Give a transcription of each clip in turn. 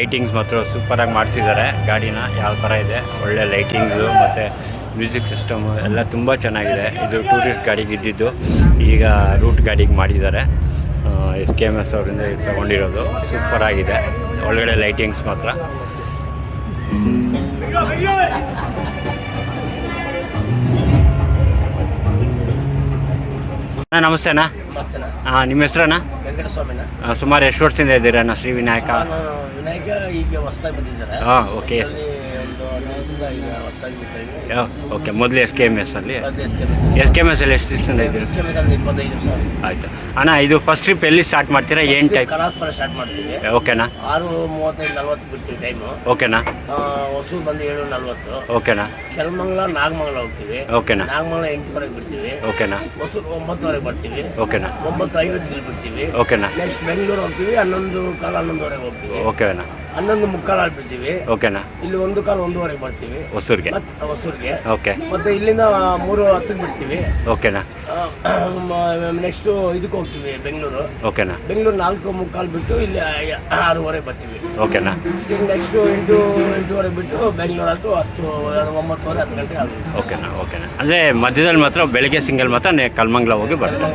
Lightings ಮಾತ್ರ ಸೂಪರಾಗಿ ಮಾಡಿಸಿದ್ದಾರೆ. ಗಾಡಿನ ಯಾವ ಥರ ಇದೆ, ಒಳ್ಳೆ ಲೈಟಿಂಗ್ಸು ಮತ್ತು ಮ್ಯೂಸಿಕ್ ಸಿಸ್ಟಮು ಎಲ್ಲ ತುಂಬ ಚೆನ್ನಾಗಿದೆ. ಇದು ಟೂರಿಸ್ಟ್ ಗಾಡಿಗೆ ಇದ್ದಿದ್ದು ಈಗ ರೂಟ್ ಗಾಡಿಗೆ ಮಾಡಿದ್ದಾರೆ. SKMS ಅವರಿಂದ ಇದು ತೊಗೊಂಡಿರೋದು ಸೂಪರಾಗಿದೆ. ಒಳಗಡೆ ಲೈಟಿಂಗ್ಸ್ ಮಾತ್ರ ನಮಸ್ತೆ ಅಣ್ಣ. ನಿಮ್ಮ ಹೆಸರಣ್ಣ? ವೆಂಕಟಸ್ವಾಮಿನ. ಸುಮಾರು ಎಷ್ಟು ವರ್ಷದಿಂದ ಇದ್ದೀರಣ್ಣ ಶ್ರೀ ವಿನಾಯಕ? ವಿನಾಯಕ ಈಗ ಹೊಸದಾಗಿ ಬಂದಿದ್ದಾರೆ. ಓಕೆ. ಓಕೆ, ಮೊದಲು SKMS ಅಲ್ಲಿ ಎಷ್ಟು ದಿವಸದಿಂದ ಇದ್ದೀರಿ? ಆಯಿತು ಅಣ್ಣ. ಇದು ಫಸ್ಟ್ ಟ್ರಿಪ್ ಎಲ್ಲಿ ಸ್ಟಾರ್ಟ್ ಮಾಡ್ತೀರಾ? ಏನು ಟೈಪ್? ಕಲಾಸ್ಪುರ ಸ್ಟಾರ್ಟ್ ಮಾಡ್ತೀವಿ. ಓಕೆನಾ? 6:35-40 ಬಿಡ್ತೀವಿ ಟೈಮು. ಓಕೆನಾ? ಹೊಸೂರು ಬಂದು 7:40. ಓಕೆನಾ? ಕೆಲಮಂಗಲ ನಾಗಮಂಗಲ ಹೋಗ್ತೀವಿ. ಓಕೆನಾ? ನಾಗಮಂಗಲ 8:00 ಬಿಡ್ತೀವಿ. ಓಕೆನಾ? ಹೊಸೂರು 9:00 ಬರ್ತೀವಿ. ಓಕೆನಾ? 9:50 ಬಿಡ್ತೀವಿ. ಓಕೆನಾ? ನೆಕ್ಸ್ಟ್ ಬೆಂಗಳೂರು ಹೋಗ್ತೀವಿ. 11:15 ಹೋಗ್ತೀವಿ. ಓಕೆನಾ? 11:45 ಬಿಡ್ತೀವಿ. ಓಕೆನಾ? ಇಲ್ಲಿ 1:15 ಬರ್ತೀವಿ ಹೊಸೂರಿಗೆ. ಹೊಸೂರಿಗೆ. ಓಕೆ. ಮತ್ತೆ ಇಲ್ಲಿಂದ 3:10 ಬಿಡ್ತೀವಿ. ಓಕೆನಾ? ನೆಕ್ಸ್ಟು ಇದಕ್ಕೆ ಹೋಗ್ತೀವಿ ಬೆಂಗಳೂರು. ಓಕೆನಾ? ಬೆಂಗಳೂರು 4:45 ಬಿಟ್ಟು ಇಲ್ಲಿ 6:30 ಬರ್ತೀವಿ. ಓಕೆನಾ? ನೆಕ್ಸ್ಟು 8:30 ಬಿಟ್ಟು ಬೆಂಗಳೂರು ಅಷ್ಟು 9:10 ಗಂಟೆ ಆಗುತ್ತೆ. ಓಕೆನಾ? ಓಕೆನಾ? ಅಂದರೆ ಮಧ್ಯದಲ್ಲಿ ಮಾತ್ರ ಬೆಳಗ್ಗೆ ಸಿಂಗಲ್ ಮಾತ್ರ ಕಲ್ಮಂಗ್ಲ ಹೋಗಿ ಬರ್ತೀವಿ.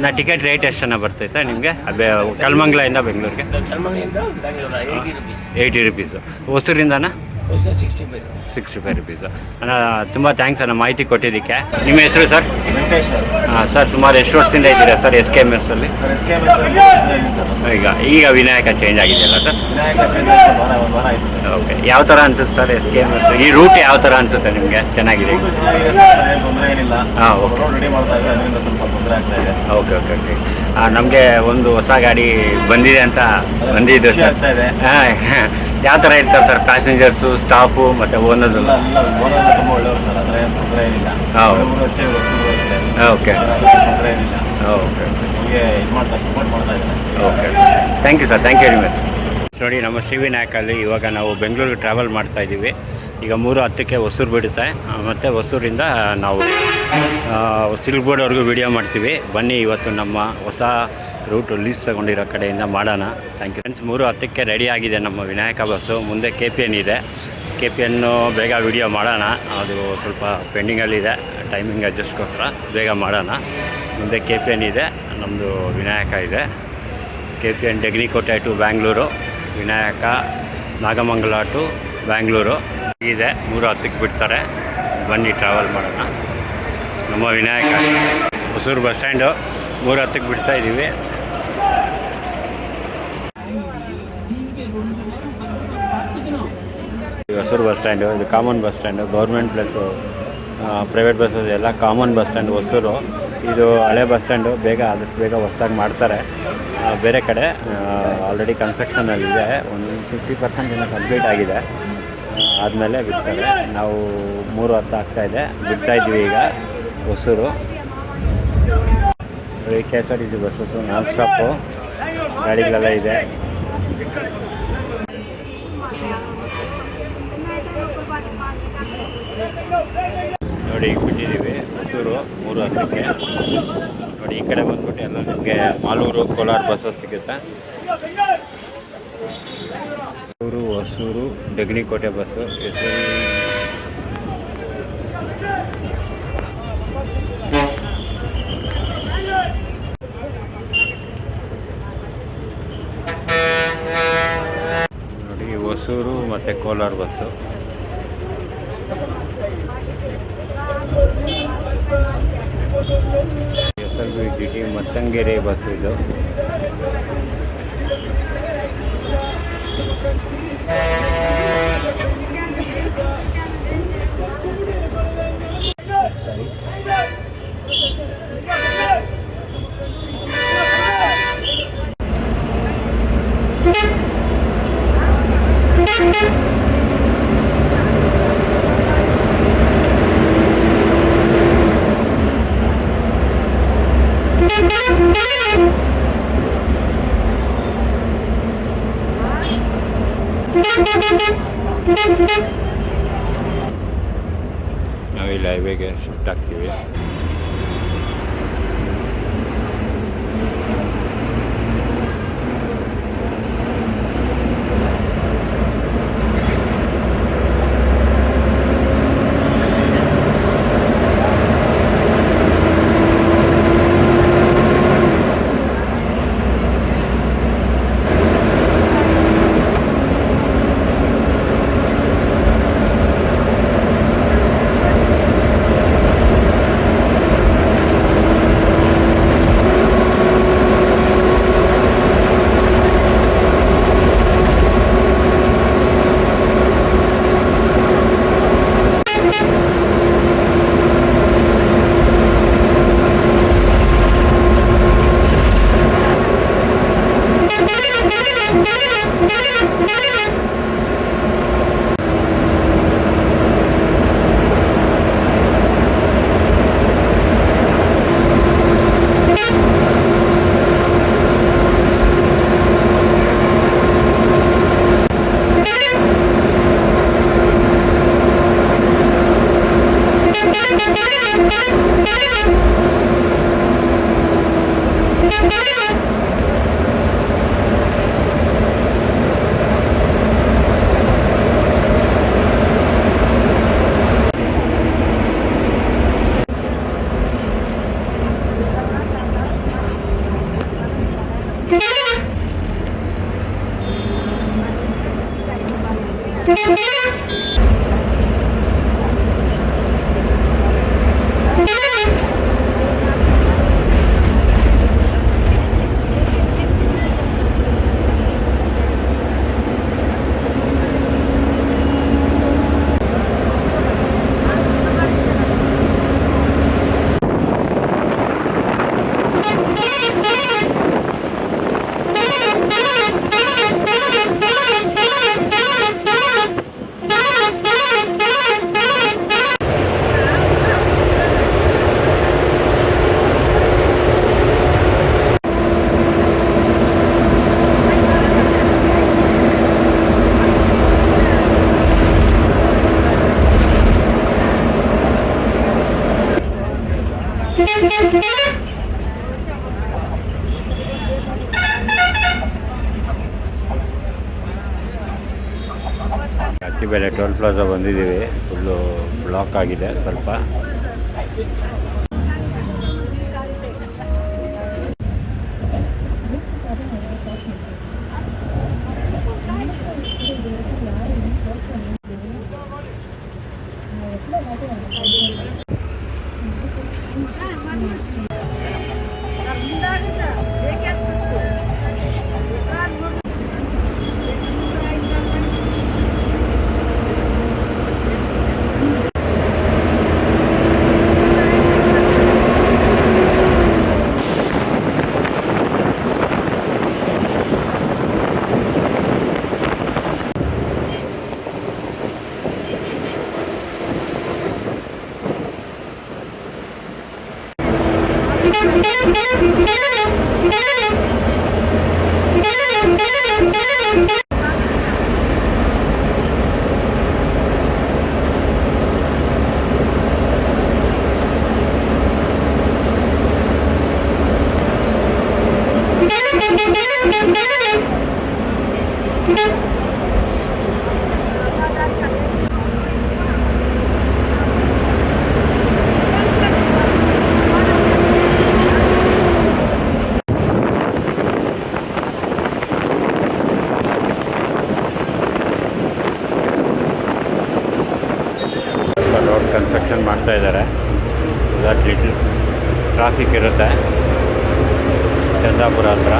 ನಾ ಟಿಕೆಟ್ ರೇಟ್ ಎಷ್ಟು ಜನ ಬರ್ತೈತೆ ನಿಮಗೆ ಕಲ್ಮಂಗ್ಲಿಂದ ಬೆಂಗಳೂರಿಗೆ? ಕಲ್ಮಂಗ್ಲಿಂದ ಬೆಂಗಳೂರು 80 ರುಪೀಸು. ಹೊಸೂರಿಂದನಾ 65 ರುಪೀಸು. ಅಣ್ಣ ತುಂಬ ಥ್ಯಾಂಕ್ಸ್ ಅಣ್ಣ ಮಾಹಿತಿ ಕೊಟ್ಟಿದ್ದಕ್ಕೆ. ನಿಮ್ಮ ಹೆಸರು ಸರ್? ವೆಂಕಟೇಶ್. ಸರ್ ಸುಮಾರು ಎಷ್ಟು ವರ್ಷದಿಂದ ಇದ್ದೀರಾ ಸರ್ SKMS ಅಲ್ಲಿ? ಈಗ ವಿನಾಯಕ ಚೇಂಜ್ ಆಗಿದೆಯಲ್ಲ ಸರ್? ಓಕೆ. ಯಾವ ಥರ ಅನ್ಸುತ್ತೆ ಸರ್ SKMS? ಈ ರೂಟ್ ಯಾವ ಥರ ಅನ್ಸುತ್ತೆ ನಿಮಗೆ? ಚೆನ್ನಾಗಿದೆ? ಹಾಂ, ಓಕೆ ಓಕೆ ಓಕೆ ಓಕೆ. ನಮಗೆ ಒಂದು ಹೊಸ ಗಾಡಿ ಬಂದಿದೆ ಅಂತ ಬಂದಿದ್ದು ಸರ್. ಹಾಂ, ಯಾವ ಥರ ಇರ್ತಾರೆ ಸರ್ ಪ್ಯಾಸೆಂಜರ್ಸು, ಸ್ಟಾಫು ಮತ್ತು ಓನರ್ಸು? ಹಾಂ, okay okay okay. Thank you sir, thank you very much. ನೋಡಿ, ನಮ್ಮ ಶ್ರೀ ವಿನಾಯಕಲ್ಲಿ ಇವಾಗ ನಾವು ಬೆಂಗಳೂರಿಗೆ ಟ್ರಾವೆಲ್ ಮಾಡ್ತಾಯಿದ್ದೀವಿ. ಈಗ 3:10 ಹೊಸೂರು ಬಿಡುತ್ತೆ. ಮತ್ತು ಹೊಸೂರಿಂದ ನಾವು ಸಿಲ್ಕ್ಬೋರ್ಡ್ವರೆಗೂ ವೀಡಿಯೋ ಮಾಡ್ತೀವಿ. ಬನ್ನಿ, ಇವತ್ತು ನಮ್ಮ ಹೊಸ ರೂಟ್ ಲೀಸ್ ತಗೊಂಡಿರೋ ಕಡೆಯಿಂದ ಮಾಡೋಣ. Thank you friends. 3:10 ರೆಡಿ ಆಗಿದೆ ನಮ್ಮ ವಿನಾಯಕ ಬಸ್ಸು. ಮುಂದೆ KPN ಇದೆ. KPN ಬೇಗ ವೀಡಿಯೋ ಮಾಡೋಣ. ಅದು ಸ್ವಲ್ಪ ಪೆಂಡಿಂಗಲ್ಲಿದೆ, ಟೈಮಿಂಗ್ ಅಡ್ಜಸ್ಟ್ಗೋಸ್ಕರ ಬೇಗ ಮಾಡೋಣ. ಮುಂದೆ KPN ಇದೆ, ನಮ್ಮದು ವಿನಾಯಕ ಇದೆ. KPN ಡೆಗ್ನಿಕೋಟೆ ಟು ಬ್ಯಾಂಗ್ಳೂರು, ವಿನಾಯಕ ನಾಗಮಂಗಲ ಟು ಬ್ಯಾಂಗ್ಳೂರು ಇದೆ. 3:10 ಬಿಡ್ತಾರೆ. ಬನ್ನಿ ಟ್ರಾವೆಲ್ ಮಾಡೋಣ. ನಮ್ಮ ವಿನಾಯಕ ಹೊಸೂರು ಬಸ್ ಸ್ಟ್ಯಾಂಡು 3:10 ಬಿಡ್ತಾ ಇದ್ದೀವಿ. ಹೊಸೂರು ಬಸ್ ಸ್ಟ್ಯಾಂಡು, ಇದು common bus stand. Government place, private buses ಎಲ್ಲ ಕಾಮನ್ ಬಸ್ ಸ್ಟ್ಯಾಂಡ್ ಹೊಸೂರು. ಇದು ಹಳೆ ಬಸ್ ಸ್ಟ್ಯಾಂಡು. ಆದಷ್ಟು ಬೇಗ ಹೊಸದಾಗಿ ಮಾಡ್ತಾರೆ. ಬೇರೆ ಕಡೆ ಆಲ್ರೆಡಿ ಕನ್ಸ್ಟ್ರಕ್ಷನಲ್ಲಿದೆ. ಒಂದು 50% ಏನೋ ಕಂಪ್ಲೀಟ್ ಆಗಿದೆ. ಆದಮೇಲೆ ಬಿಡ್ತಾರೆ. ನಾವು 3:10 ಆಗ್ತಾಯಿದೆ, ಬಿಡ್ತಾಯಿದ್ವಿ ಈಗ ಹೊಸೂರು. KSRTC ಬಸ್ಸಸ್ಸು ನಾನ್ ಸ್ಟಾಪು ಗಾಡಿಗಳೆಲ್ಲ ಇದೆ. ನೋಡಿ, ಈಗ ಬಿಟ್ಟಿದ್ದೀವಿ ಹೊಸೂರು 3:10. ನೋಡಿ, ಈ ಕಡೆ ಬಂದ್ಬಿಟ್ಟು ಎಲ್ಲ ನಿಮಗೆ ಮಾಲೂರು, ಕೋಲಾರ ಬಸ್ಸಸ್ ಸಿಗುತ್ತೆ. ಹೊಸೂರು ಡೆಗ್ನಿಕೋಟೆ ಬಸ್ಸು. ನೋಡಿ, ಹೊಸೂರು ಮತ್ತು ಕೋಲಾರ ಬಸ್ಸು. SLVDT ಮತ್ತಂಗೆರೆ ಬಸ್ ಇದು. ನಾವಿಲ್ಲಿ ಹೈವೇಗೆ ಶಿಫ್ಟ್ ಆಗ್ತೀವಿ. ಅತ್ತಿಬೆಲೆ ಟೋಲ್ ಪ್ಲಾಜಾ ಬಂದಿದ್ದೀವಿ. ಫುಲ್ಲು ಬ್ಲಾಕ್ ಆಗಿದೆ ಸ್ವಲ್ಪ. ರೋಡ್ ಕನ್ಸ್ಟ್ರಕ್ಷನ್ ಮಾಡ್ತಾ ಇದ್ದಾರೆ. ಲಿಟಲ್ ಟ್ರಾಫಿಕ್ ಇರುತ್ತೆ ಚಂದಾಪುರ ಹತ್ರ.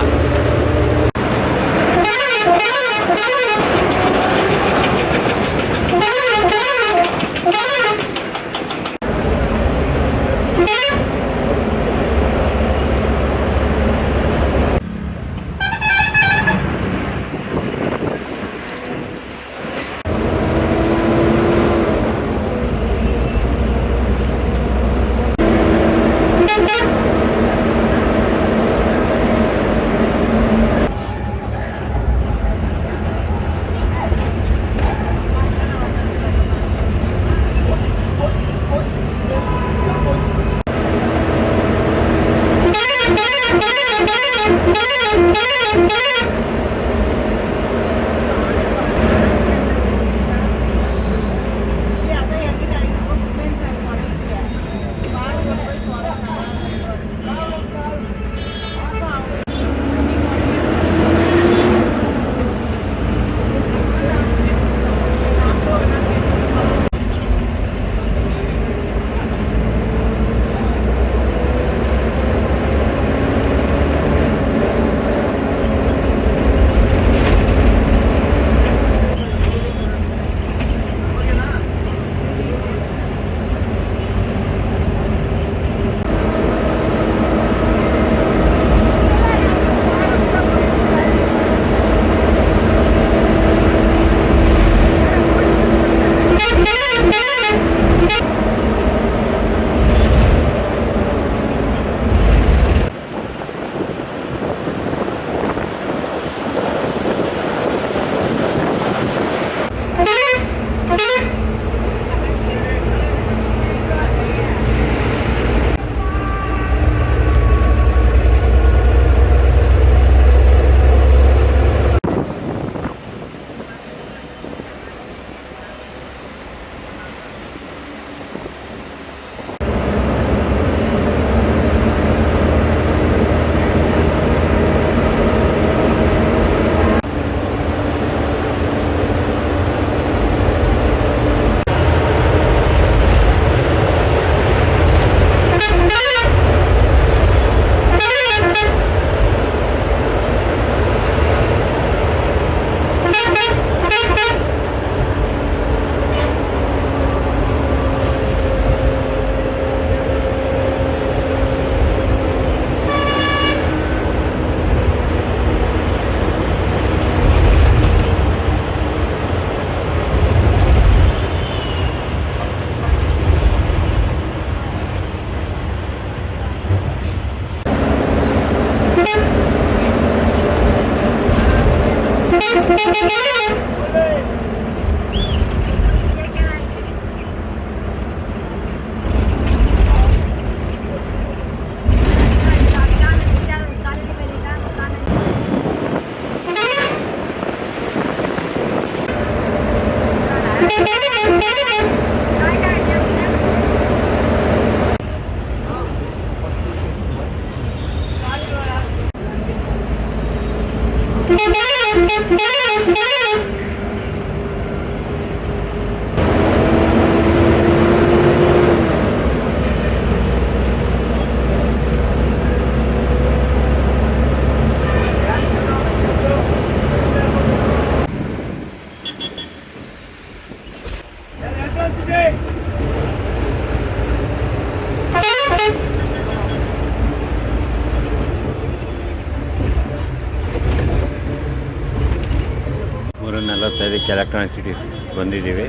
ಮೂರನ್ನಲ್ವತ್ತೈದಕ್ಕೆ ಎಲೆಕ್ಟ್ರಾನಿಕ್ ಸಿಟಿ ಬಂದಿದ್ದೀವಿ.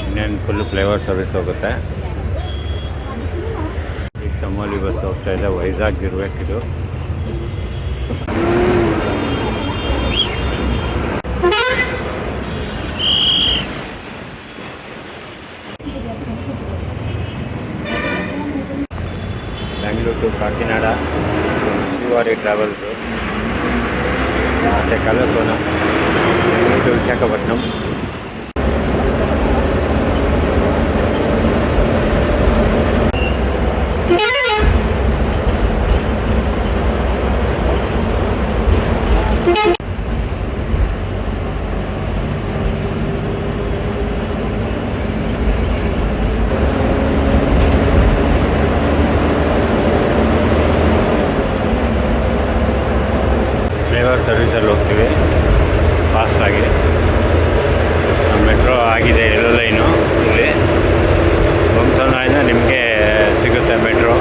ಇನ್ನೇನು ಫುಲ್ಲು ಫ್ಲೇವರ್ ಸರ್ವಿಸ್ ಹೋಗುತ್ತೆ. ಈಗ ಚಮೋಲಿ ಬಸ್ ಹೋಗ್ತಾ ಇದೆ, ವೈಜಾಗ್ ಇರಬೇಕಿದು. ಬೆಂಗಳೂರು ಟು ಕಾಕಿನಾಡ ಶಿವಾರಿ ಟ್ರಾವೆಲ್ಸು ಮತ್ತು ಕಲಸೋನ ಬೆಂಗಳೂರು ಟು ವಿಶಾಖಪಟ್ಟಣಂ. ಫ್ಲೇವರ್ ಸರ್ವಿಸಲ್ಲಿ ಹೋಗ್ತೀವಿ ಫಾಸ್ಟಾಗಿ. ಮೆಟ್ರೋ ಆಗಿದೆ ಎಲ್ಲೋ ಲೈನು. ಇಲ್ಲಿ ಬೊಮ್ಮಸಂದ್ರದಿಂದ ನಿಮಗೆ ಸಿಗುತ್ತೆ ಮೆಟ್ರೋ.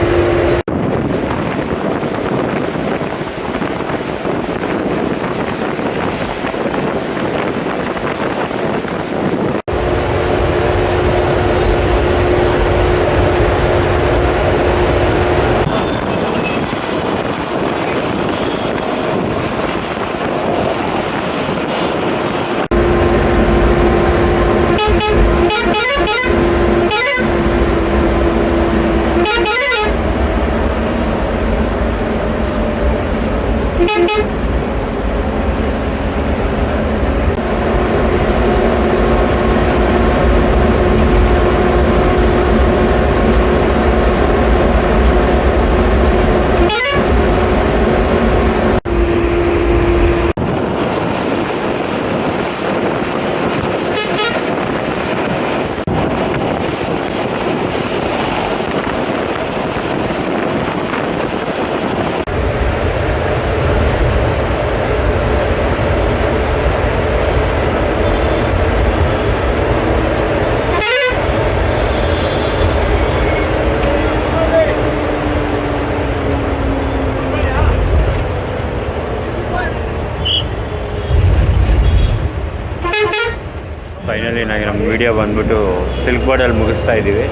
ಫೈನಲಿ ನಮ್ಮ ವಿಡಿಯೋ ಬಂದ್ಬಿಟ್ಟು ಸಿಲ್ಕ್ ಬೋರ್ಡಲ್ಲಿ ಮುಗಿಸ್ತಾ ಇದ್ದೀವಿ.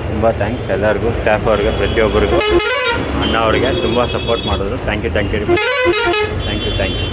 ತುಂಬ ಥ್ಯಾಂಕ್ಸ್ ಎಲ್ಲರಿಗೂ, ಸ್ಟಾಫ್ ಅವ್ರಿಗೆ, ಪ್ರತಿಯೊಬ್ಬರಿಗೂ, ಅಣ್ಣ ಅವ್ರಿಗೆ ತುಂಬ ಸಪೋರ್ಟ್ ಮಾಡಿದ್ರು. Thank you thank you thank you thank you.